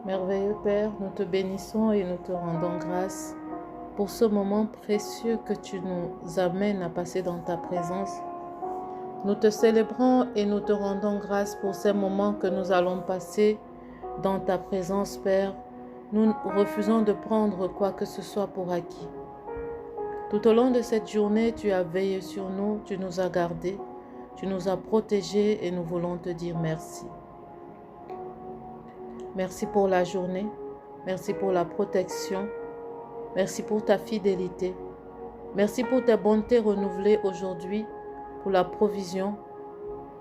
Merveilleux Père, nous te bénissons et nous te rendons grâce pour ce moment précieux que tu nous amènes à passer dans ta présence. Nous te célébrons et nous te rendons grâce pour ces moments que nous allons passer dans ta présence, Père. Nous refusons de prendre quoi que ce soit pour acquis. Tout au long de cette journée, tu as veillé sur nous, tu nous as gardés, tu nous as protégés et nous voulons te dire merci. Merci pour la journée, merci pour la protection, merci pour ta fidélité, merci pour tes bontés renouvelées aujourd'hui, pour la provision.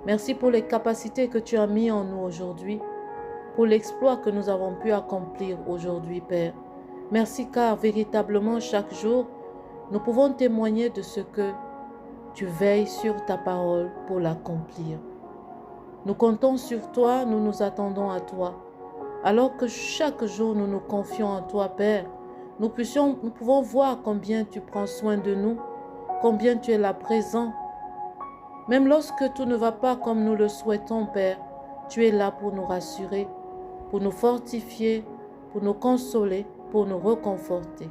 Merci pour les capacités que tu as mis en nous aujourd'hui, pour l'exploit que nous avons pu accomplir aujourd'hui, Père. Merci car véritablement chaque jour, nous pouvons témoigner de ce que tu veilles sur ta parole pour l'accomplir. Nous comptons sur toi, nous nous attendons à toi. Alors que chaque jour nous nous confions en toi, Père, nous pouvons voir combien tu prends soin de nous, combien tu es là présent. Même lorsque tout ne va pas comme nous le souhaitons, Père, tu es là pour nous rassurer, pour nous fortifier, pour nous consoler, pour nous réconforter.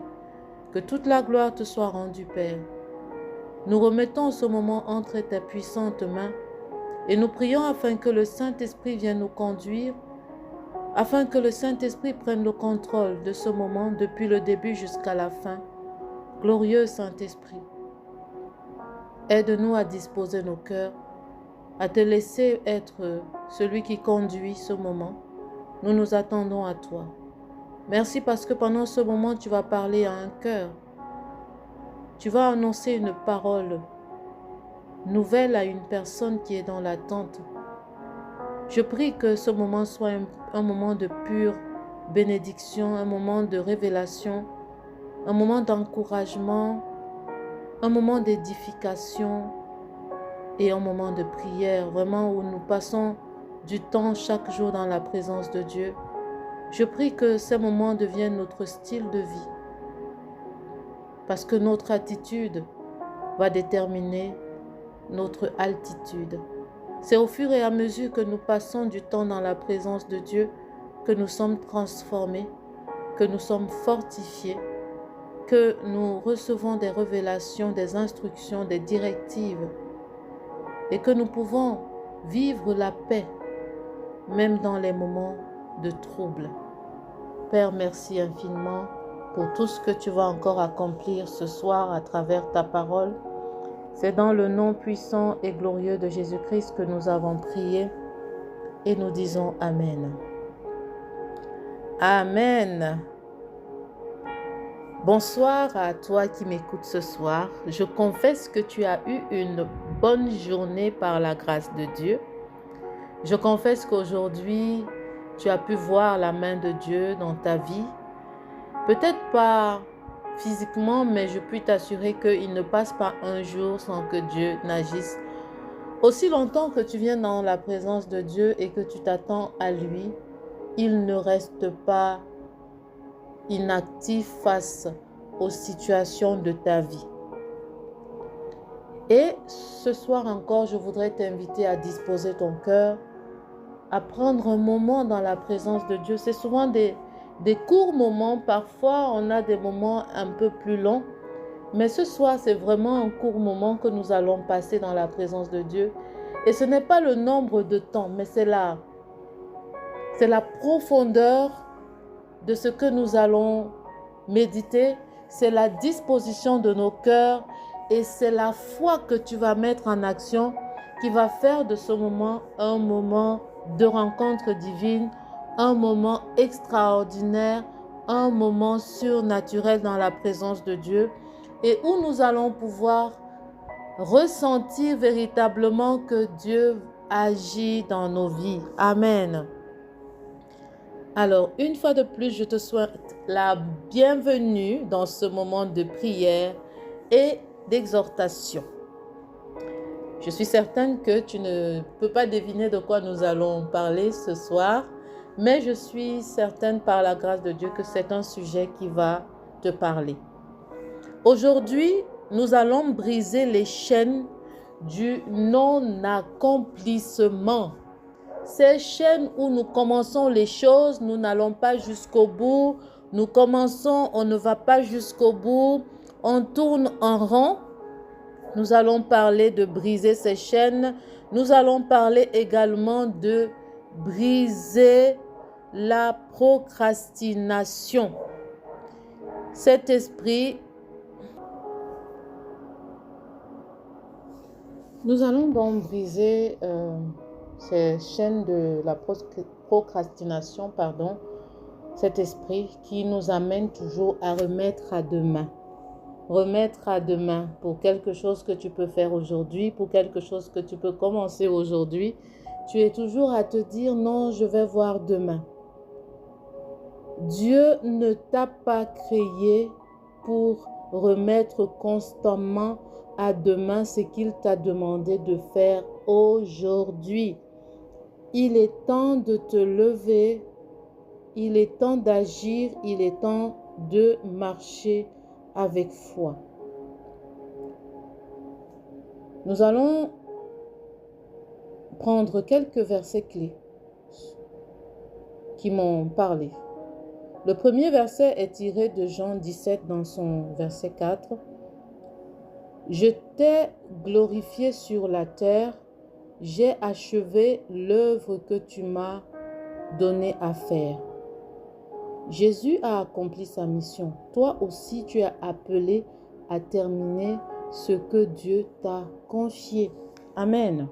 Que toute la gloire te soit rendue, Père. Nous remettons ce moment entre tes puissantes mains et nous prions afin que le Saint-Esprit vienne nous conduire, afin que le Saint-Esprit prenne le contrôle de ce moment depuis le début jusqu'à la fin. Glorieux Saint-Esprit, aide-nous à disposer nos cœurs, à te laisser être celui qui conduit ce moment. Nous nous attendons à toi. Merci parce que pendant ce moment, tu vas parler à un cœur. Tu vas annoncer une parole nouvelle à une personne qui est dans l'attente. Je prie que ce moment soit un moment de pure bénédiction, un moment de révélation, un moment d'encouragement, un moment d'édification et un moment de prière, vraiment où nous passons du temps chaque jour dans la présence de Dieu. Je prie que ces moments deviennent notre style de vie, parce que notre attitude va déterminer notre altitude. C'est au fur et à mesure que nous passons du temps dans la présence de Dieu que nous sommes transformés, que nous sommes fortifiés, que nous recevons des révélations, des instructions, des directives et que nous pouvons vivre la paix même dans les moments de trouble. Père, merci infiniment pour tout ce que tu vas encore accomplir ce soir à travers ta parole. C'est dans le nom puissant et glorieux de Jésus-Christ que nous avons prié et nous disons Amen. Amen. Bonsoir à toi qui m'écoutes ce soir. Je confesse que tu as eu une bonne journée par la grâce de Dieu. Je confesse qu'aujourd'hui, tu as pu voir la main de Dieu dans ta vie. Peut-être pas physiquement, mais je puis t'assurer qu'il ne passe pas un jour sans que Dieu n'agisse. Aussi longtemps que tu viens dans la présence de Dieu et que tu t'attends à lui, il ne reste pas inactif face aux situations de ta vie. Et ce soir encore, je voudrais t'inviter à disposer ton cœur, à prendre un moment dans la présence de Dieu. C'est souvent des courts moments, parfois on a des moments un peu plus longs, mais ce soir c'est vraiment un court moment que nous allons passer dans la présence de Dieu. Et ce n'est pas le nombre de temps, mais c'est la profondeur de ce que nous allons méditer, c'est la disposition de nos cœurs et c'est la foi que tu vas mettre en action qui va faire de ce moment un moment de rencontre divine, un moment extraordinaire, un moment surnaturel dans la présence de Dieu et où nous allons pouvoir ressentir véritablement que Dieu agit dans nos vies. Amen. Alors, une fois de plus, je te souhaite la bienvenue dans ce moment de prière et d'exhortation. Je suis certaine que tu ne peux pas deviner de quoi nous allons parler ce soir, mais je suis certaine par la grâce de Dieu que c'est un sujet qui va te parler. Aujourd'hui, nous allons briser les chaînes du non-accomplissement. Ces chaînes où nous commençons les choses, nous n'allons pas jusqu'au bout. Nous commençons, on ne va pas jusqu'au bout. On tourne en rond. Nous allons parler de briser ces chaînes. Nous allons parler également de briser la procrastination. Cet esprit, nous allons donc briser ces chaînes de la procrastination, cet esprit qui nous amène toujours à remettre à demain. Remettre à demain pour quelque chose que tu peux faire aujourd'hui, pour quelque chose que tu peux commencer aujourd'hui. Tu es toujours à te dire non, je vais voir demain. Dieu ne t'a pas créé pour remettre constamment à demain ce qu'il t'a demandé de faire aujourd'hui. Il est temps de te lever, il est temps d'agir, il est temps de marcher avec foi. Nous allons prendre quelques versets clés qui m'ont parlé. Le premier verset est tiré de Jean 17 dans son verset 4. Je t'ai glorifié sur la terre, j'ai achevé l'œuvre que tu m'as donné à faire. Jésus a accompli sa mission. Toi aussi, tu es appelé à terminer ce que Dieu t'a confié. Amen.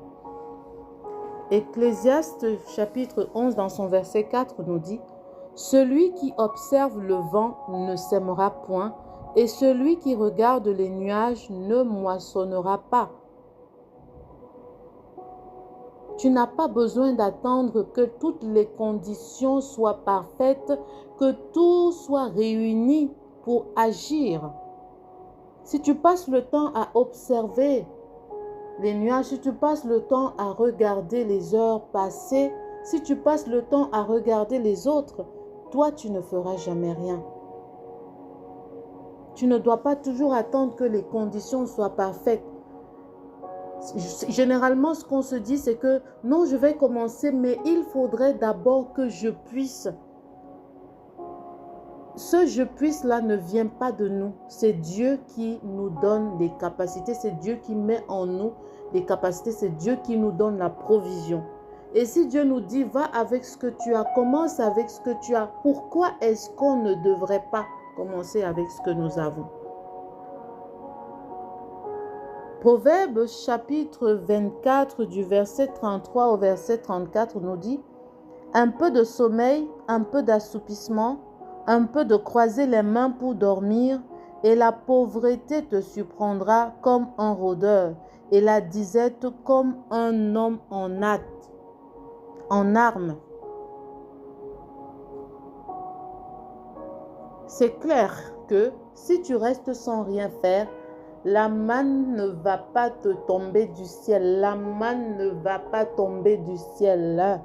Ecclésiaste chapitre 11 dans son verset 4 nous dit « Celui qui observe le vent ne sèmera point, et celui qui regarde les nuages ne moissonnera pas. » Tu n'as pas besoin d'attendre que toutes les conditions soient parfaites, que tout soit réuni pour agir. Si tu passes le temps à observer les nuages, si tu passes le temps à regarder les heures passées, si tu passes le temps à regarder les autres, toi, tu ne feras jamais rien. Tu ne dois pas toujours attendre que les conditions soient parfaites. Généralement, ce qu'on se dit, c'est que non, je vais commencer, mais il faudrait d'abord que je puisse. Ce je puisse là ne vient pas de nous. C'est Dieu qui nous donne les capacités. C'est Dieu qui met en nous les capacités. C'est Dieu qui nous donne la provision. Et si Dieu nous dit, va avec ce que tu as, commence avec ce que tu as, pourquoi est-ce qu'on ne devrait pas commencer avec ce que nous avons? Proverbe chapitre 24 du verset 33 au verset 34 nous dit « Un peu de sommeil, un peu d'assoupissement, un peu de croiser les mains pour dormir, et la pauvreté te surprendra comme un rôdeur, et la disette comme un homme en armes. » C'est clair que si tu restes sans rien faire, la manne ne va pas te tomber du ciel. La manne ne va pas tomber du ciel.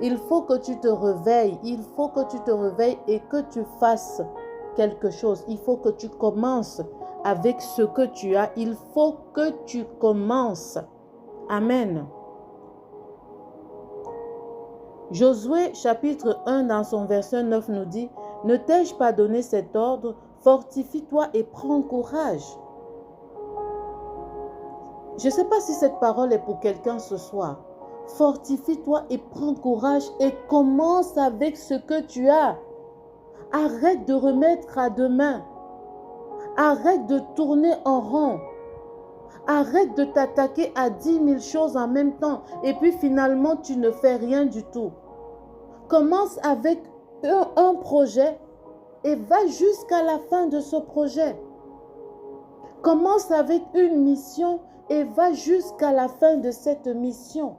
Il faut que tu te réveilles. Il faut que tu te réveilles et que tu fasses quelque chose. Il faut que tu commences avec ce que tu as. Il faut que tu commences. Amen. Josué chapitre 1 dans son verset 9 nous dit « Ne t'ai-je pas donné cet ordre? Fortifie-toi et prends courage. » Je ne sais pas si cette parole est pour quelqu'un ce soir. Fortifie-toi et prends courage et commence avec ce que tu as. Arrête de remettre à demain. Arrête de tourner en rond. Arrête de t'attaquer à 10 000 choses en même temps et puis finalement tu ne fais rien du tout. Commence avec un projet et va jusqu'à la fin de ce projet. Commence avec une mission et va jusqu'à la fin de cette mission.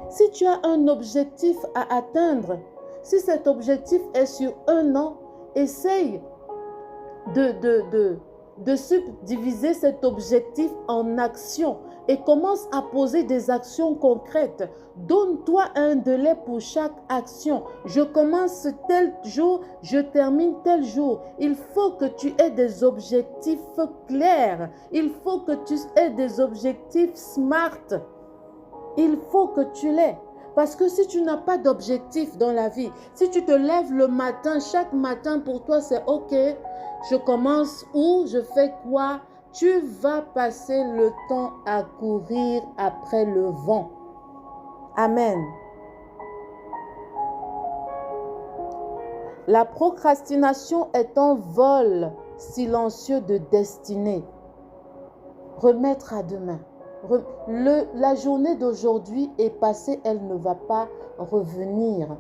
Si tu as un objectif à atteindre, si cet objectif est sur 1 an, essaye de subdiviser cet objectif en actions et commence à poser des actions concrètes. Donne-toi un délai pour chaque action. Je commence tel jour, je termine tel jour. Il faut que tu aies des objectifs clairs. Il faut que tu aies des objectifs SMART. Il faut que tu l'aies. Parce que si tu n'as pas d'objectif dans la vie, si tu te lèves le matin, chaque matin pour toi c'est ok, je commence où, je fais quoi, tu vas passer le temps à courir après le vent. Amen. La procrastination est un vol silencieux de destinée. Remettre à demain. La journée d'aujourd'hui est passée, elle ne va pas revenir.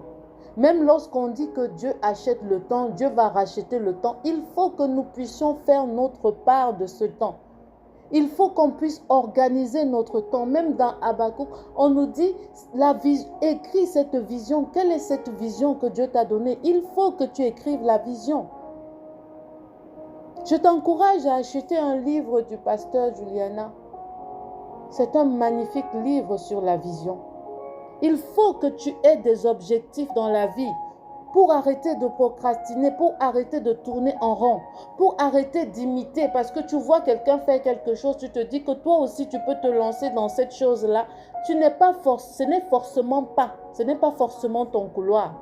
Même lorsqu'on dit que Dieu achète le temps, Dieu va racheter le temps, il faut que nous puissions faire notre part de ce temps. Il faut qu'on puisse organiser notre temps. Même dans Habakkuk, on nous dit, écris cette vision. Quelle est cette vision que Dieu t'a donnée? Il faut que tu écrives la vision. Je t'encourage à acheter un livre du pasteur Juliana. C'est un magnifique livre sur la vision. Il faut que tu aies des objectifs dans la vie pour arrêter de procrastiner, pour arrêter de tourner en rond, pour arrêter d'imiter. Parce que tu vois quelqu'un faire quelque chose, tu te dis que toi aussi tu peux te lancer dans cette chose-là. Ce n'est pas forcément ton couloir.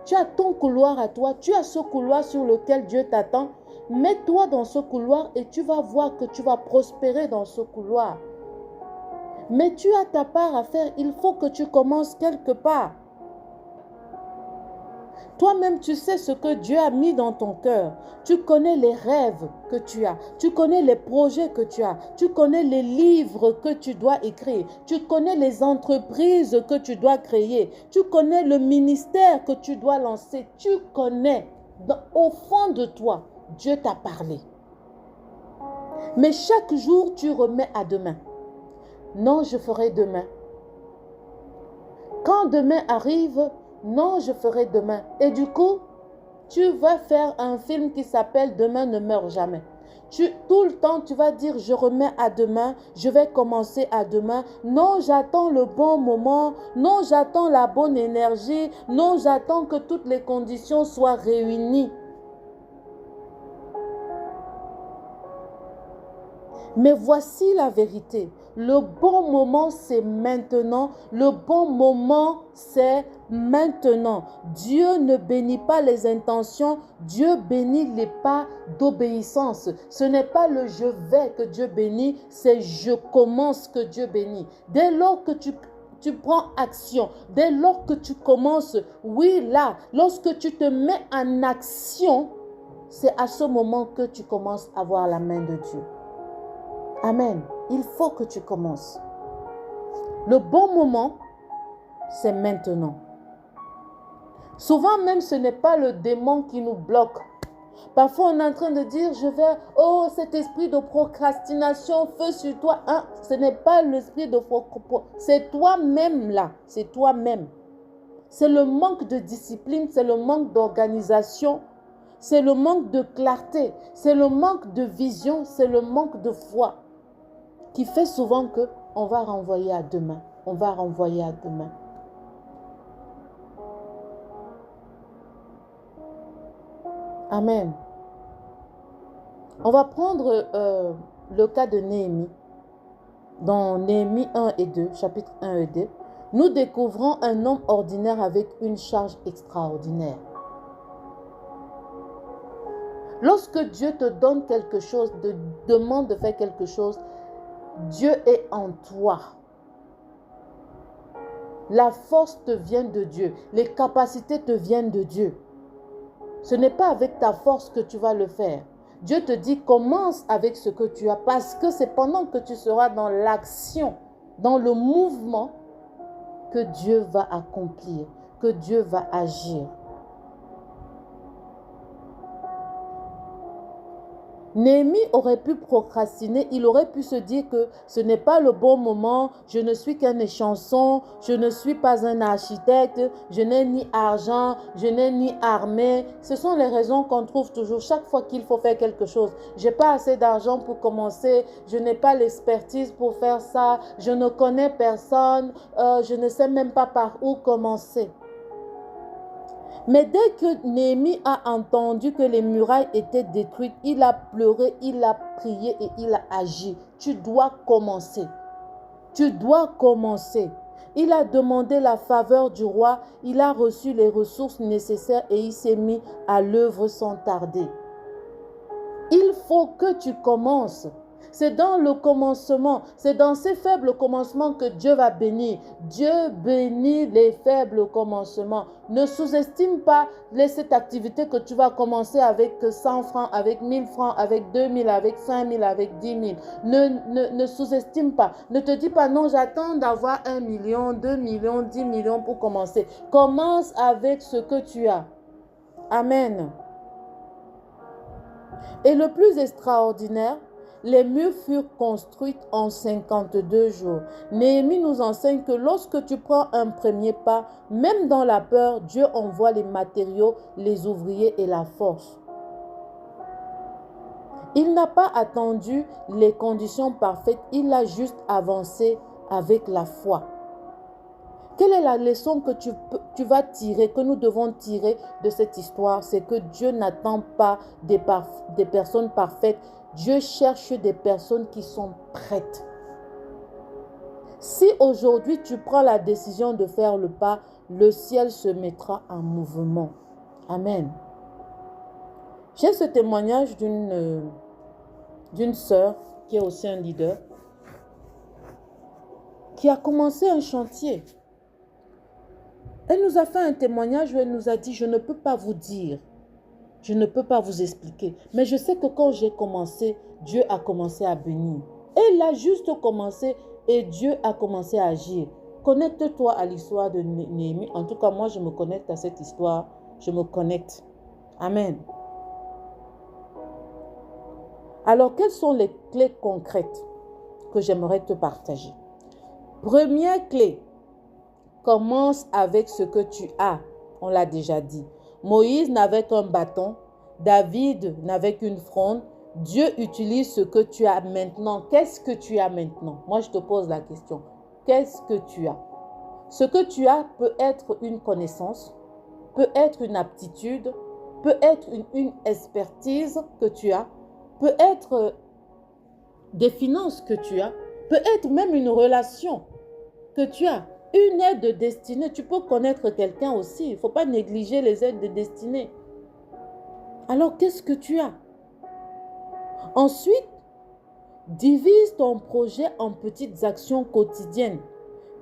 Tu as ton couloir à toi, tu as ce couloir sur lequel Dieu t'attend. Mets-toi dans ce couloir et tu vas voir que tu vas prospérer dans ce couloir. Mais tu as ta part à faire, il faut que tu commences quelque part. Toi-même, tu sais ce que Dieu a mis dans ton cœur. Tu connais les rêves que tu as. Tu connais les projets que tu as. Tu connais les livres que tu dois écrire. Tu connais les entreprises que tu dois créer. Tu connais le ministère que tu dois lancer. Tu connais, au fond de toi, Dieu t'a parlé. Mais chaque jour, tu remets à demain. Non, je ferai demain. Quand demain arrive, non, je ferai demain. Et du coup, tu vas faire un film qui s'appelle Demain ne meurt jamais. Tout le temps, tu vas dire, je remets à demain, je vais commencer à demain. Non, j'attends le bon moment. Non, j'attends la bonne énergie. Non, j'attends que toutes les conditions soient réunies. Mais voici la vérité. Le bon moment, c'est maintenant. Le bon moment, c'est maintenant. Dieu ne bénit pas les intentions. Dieu bénit les pas d'obéissance. Ce n'est pas le je vais que Dieu bénit, c'est je commence que Dieu bénit. Dès lors que tu prends action, dès lors que tu commences, oui, là, lorsque tu te mets en action, c'est à ce moment que tu commences à voir la main de Dieu. Amen. Il faut que tu commences. Le bon moment, c'est maintenant. Souvent même, ce n'est pas le démon qui nous bloque. Parfois, on est en train de dire, cet esprit de procrastination, feu sur toi. Hein? Ce n'est pas l'esprit de procrastination. C'est toi-même là. C'est toi-même. C'est le manque de discipline, c'est le manque d'organisation, c'est le manque de clarté, c'est le manque de vision, c'est le manque de foi qui fait souvent qu'on va renvoyer à demain. On va renvoyer à demain. Amen. On va prendre le cas de Néhémie. Dans Néhémie 1 et 2, chapitre 1 et 2, nous découvrons un homme ordinaire avec une charge extraordinaire. Lorsque Dieu te donne quelque chose, te demande de faire quelque chose, Dieu est en toi. La force te vient de Dieu. Les capacités te viennent de Dieu. Ce n'est pas avec ta force que tu vas le faire. Dieu te dit, commence avec ce que tu as, parce que c'est pendant que tu seras dans l'action, dans le mouvement, que Dieu va accomplir, que Dieu va agir. Néhémie aurait pu procrastiner, il aurait pu se dire que ce n'est pas le bon moment, je ne suis qu'un échanson, je ne suis pas un architecte, je n'ai ni argent, je n'ai ni armée. Ce sont les raisons qu'on trouve toujours chaque fois qu'il faut faire quelque chose. Je n'ai pas assez d'argent pour commencer, je n'ai pas l'expertise pour faire ça, je ne connais personne, je ne sais même pas par où commencer. Mais dès que Néhémie a entendu que les murailles étaient détruites, il a pleuré, il a prié et il a agi. Tu dois commencer. Tu dois commencer. Il a demandé la faveur du roi, il a reçu les ressources nécessaires et il s'est mis à l'œuvre sans tarder. Il faut que tu commences. C'est dans le commencement, c'est dans ces faibles commencements que Dieu va bénir. Dieu bénit les faibles commencements. Ne sous-estime pas cette activité que tu vas commencer avec 100 francs, avec 1000 francs, avec 2000, avec 5000, avec 10 000. Ne sous-estime pas. Ne te dis pas non, j'attends d'avoir 1 million, 2 millions, 10 millions pour commencer. Commence avec ce que tu as. Amen. Et le plus extraordinaire, les murs furent construits en 52 jours. Néhémie nous enseigne que lorsque tu prends un premier pas, même dans la peur, Dieu envoie les matériaux, les ouvriers et la force. Il n'a pas attendu les conditions parfaites, il a juste avancé avec la foi. Quelle est la leçon que tu vas tirer, que nous devons tirer de cette histoire? C'est que Dieu n'attend pas des personnes parfaites. Dieu cherche des personnes qui sont prêtes. Si aujourd'hui tu prends la décision de faire le pas, le ciel se mettra en mouvement. Amen. J'ai ce témoignage d'une sœur qui est aussi un leader, qui a commencé un chantier. Elle nous a fait un témoignage où elle nous a dit, je ne peux pas vous dire, je ne peux pas vous expliquer, mais je sais que quand j'ai commencé, Dieu a commencé à bénir. Elle a juste commencé et Dieu a commencé à agir. Connecte-toi à l'histoire de Néhémie. En tout cas, moi, je me connecte à cette histoire. Je me connecte. Amen. Alors, quelles sont les clés concrètes que j'aimerais te partager? Première clé. Commence avec ce que tu as. On l'a déjà dit. Moïse n'avait qu'un bâton. David n'avait qu'une fronde. Dieu utilise ce que tu as maintenant. Qu'est-ce que tu as maintenant? Moi, je te pose la question. Qu'est-ce que tu as? Ce que tu as peut être une connaissance, peut être une aptitude, peut être une expertise que tu as, peut être des finances que tu as, peut être même une relation que tu as. Une aide de destinée, tu peux connaître quelqu'un aussi. Il ne faut pas négliger les aides de destinée. Alors, qu'est-ce que tu as? Ensuite, divise ton projet en petites actions quotidiennes.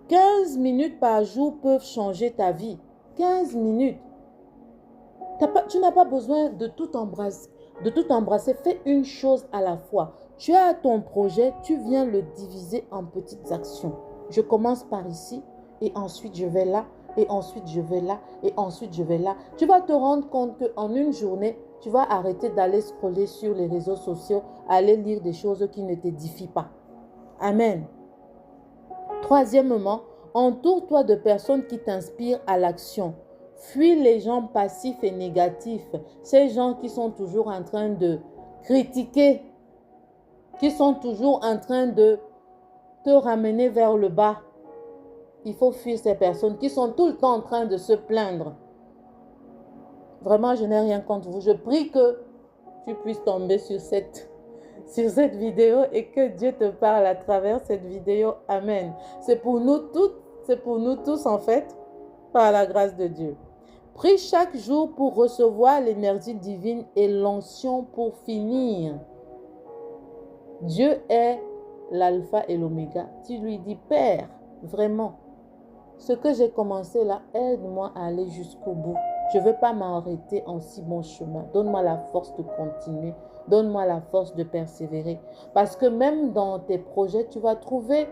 15 minutes par jour peuvent changer ta vie. 15 minutes. Tu n'as pas besoin de tout embrasser. Fais une chose à la fois. Tu as ton projet, tu viens le diviser en petites actions. Je commence par ici. Et ensuite, je vais là, et ensuite, je vais là, et ensuite, je vais là. Tu vas te rendre compte qu'en une journée, tu vas arrêter d'aller scroller sur les réseaux sociaux, aller lire des choses qui ne t'édifient pas. Amen. Troisièmement, entoure-toi de personnes qui t'inspirent à l'action. Fuis les gens passifs et négatifs, ces gens qui sont toujours en train de critiquer, qui sont toujours en train de te ramener vers le bas. Il faut fuir ces personnes qui sont tout le temps en train de se plaindre. Vraiment, je n'ai rien contre vous. Je prie que tu puisses tomber sur cette vidéo et que Dieu te parle à travers cette vidéo. Amen. C'est pour nous tous en fait, par la grâce de Dieu. Prie chaque jour pour recevoir l'énergie divine et l'onction pour finir. Dieu est l'alpha et l'oméga. Tu lui dis, Père, vraiment, ce que j'ai commencé là, aide-moi à aller jusqu'au bout. Je ne veux pas m'arrêter en si bon chemin. Donne-moi la force de continuer. Donne-moi la force de persévérer. Parce que même dans tes projets, tu vas trouver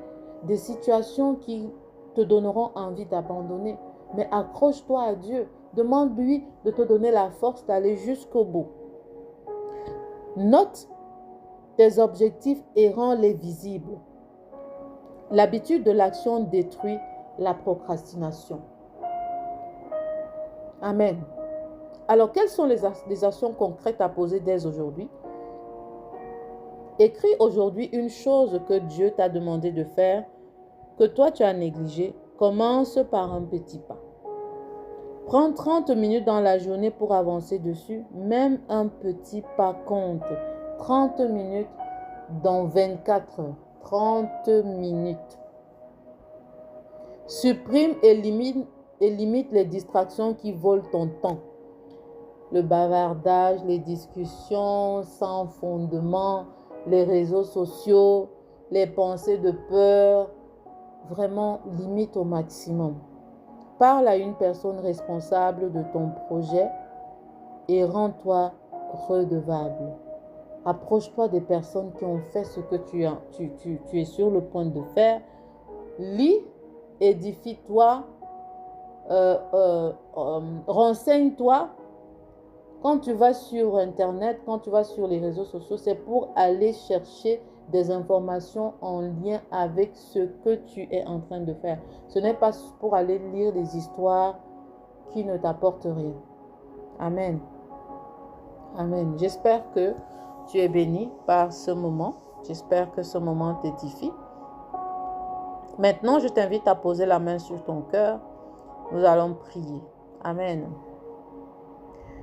des situations qui te donneront envie d'abandonner. Mais accroche-toi à Dieu. Demande-lui de te donner la force d'aller jusqu'au bout. Note tes objectifs et rends-les visibles. L'habitude de l'action détruit la procrastination. Amen. Alors, quelles sont les actions concrètes à poser dès aujourd'hui? Écris aujourd'hui une chose que Dieu t'a demandé de faire, que toi tu as négligé. Commence par un petit pas. Prends 30 minutes dans la journée pour avancer dessus. Même un petit pas compte. 30 minutes dans 24 heures. 30 minutes. Supprime et limite les distractions qui volent ton temps. Le bavardage, les discussions sans fondement, les réseaux sociaux, les pensées de peur. Vraiment, limite au maximum. Parle à une personne responsable de ton projet et rends-toi redevable. Approche-toi des personnes qui ont fait ce que tu es sur le point de faire. Lis, édifie-toi, renseigne-toi. Quand tu vas sur Internet, quand tu vas sur les réseaux sociaux, c'est pour aller chercher des informations en lien avec ce que tu es en train de faire. Ce n'est pas pour aller lire des histoires qui ne t'apportent rien. Amen. Amen. J'espère que tu es béni par ce moment. J'espère que ce moment t'édifie. Maintenant, je t'invite à poser la main sur ton cœur. Nous allons prier. Amen.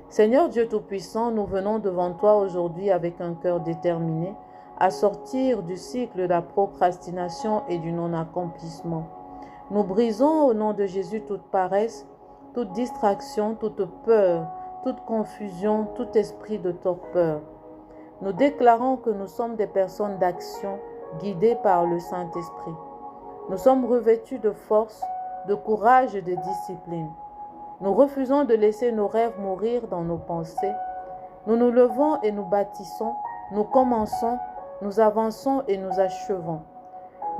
Seigneur Dieu Tout-Puissant, nous venons devant toi aujourd'hui avec un cœur déterminé à sortir du cycle de la procrastination et du non-accomplissement. Nous brisons au nom de Jésus toute paresse, toute distraction, toute peur, toute confusion, tout esprit de torpeur. Nous déclarons que nous sommes des personnes d'action guidées par le Saint-Esprit. Nous sommes revêtus de force, de courage et de discipline. Nous refusons de laisser nos rêves mourir dans nos pensées. Nous nous levons et nous bâtissons, nous commençons, nous avançons et nous achevons.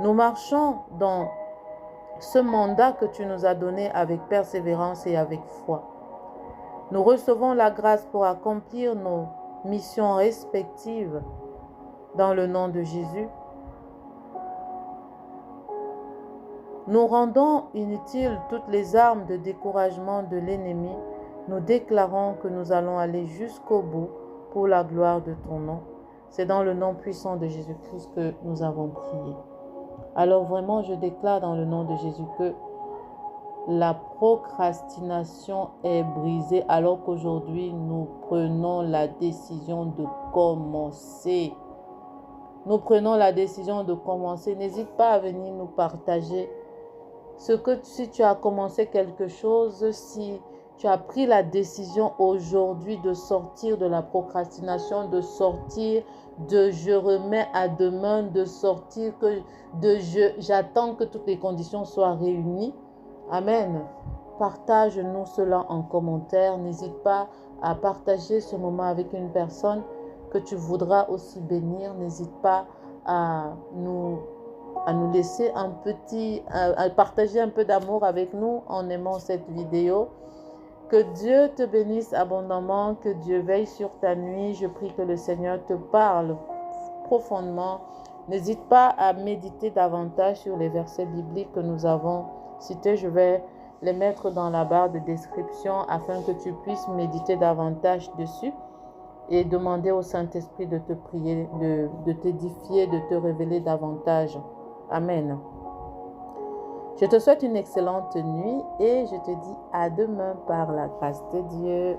Nous marchons dans ce mandat que tu nous as donné avec persévérance et avec foi. Nous recevons la grâce pour accomplir nos missions respectives dans le nom de Jésus. Nous rendons inutiles toutes les armes de découragement de l'ennemi. Nous déclarons que nous allons aller jusqu'au bout pour la gloire de ton nom. C'est dans le nom puissant de Jésus-Christ que nous avons prié. Alors vraiment, je déclare dans le nom de Jésus que la procrastination est brisée alors qu'aujourd'hui, nous prenons la décision de commencer. Nous prenons la décision de commencer. N'hésite pas à venir nous partager si tu as commencé quelque chose, si tu as pris la décision aujourd'hui de sortir de la procrastination, de sortir de je remets à demain, de sortir j'attends que toutes les conditions soient réunies. Amen. Partage-nous cela en commentaire. N'hésite pas à partager ce moment avec une personne que tu voudras aussi bénir. N'hésite pas à nous laisser à partager un peu d'amour avec nous en aimant cette vidéo. Que Dieu te bénisse abondamment, que Dieu veille sur ta nuit. Je prie que le Seigneur te parle profondément. N'hésite pas à méditer davantage sur les versets bibliques que nous avons cités. Je vais les mettre dans la barre de description afin que tu puisses méditer davantage dessus et demander au Saint-Esprit de te prier, de t'édifier, de te révéler davantage. Amen. Je te souhaite une excellente nuit et je te dis à demain par la grâce de Dieu.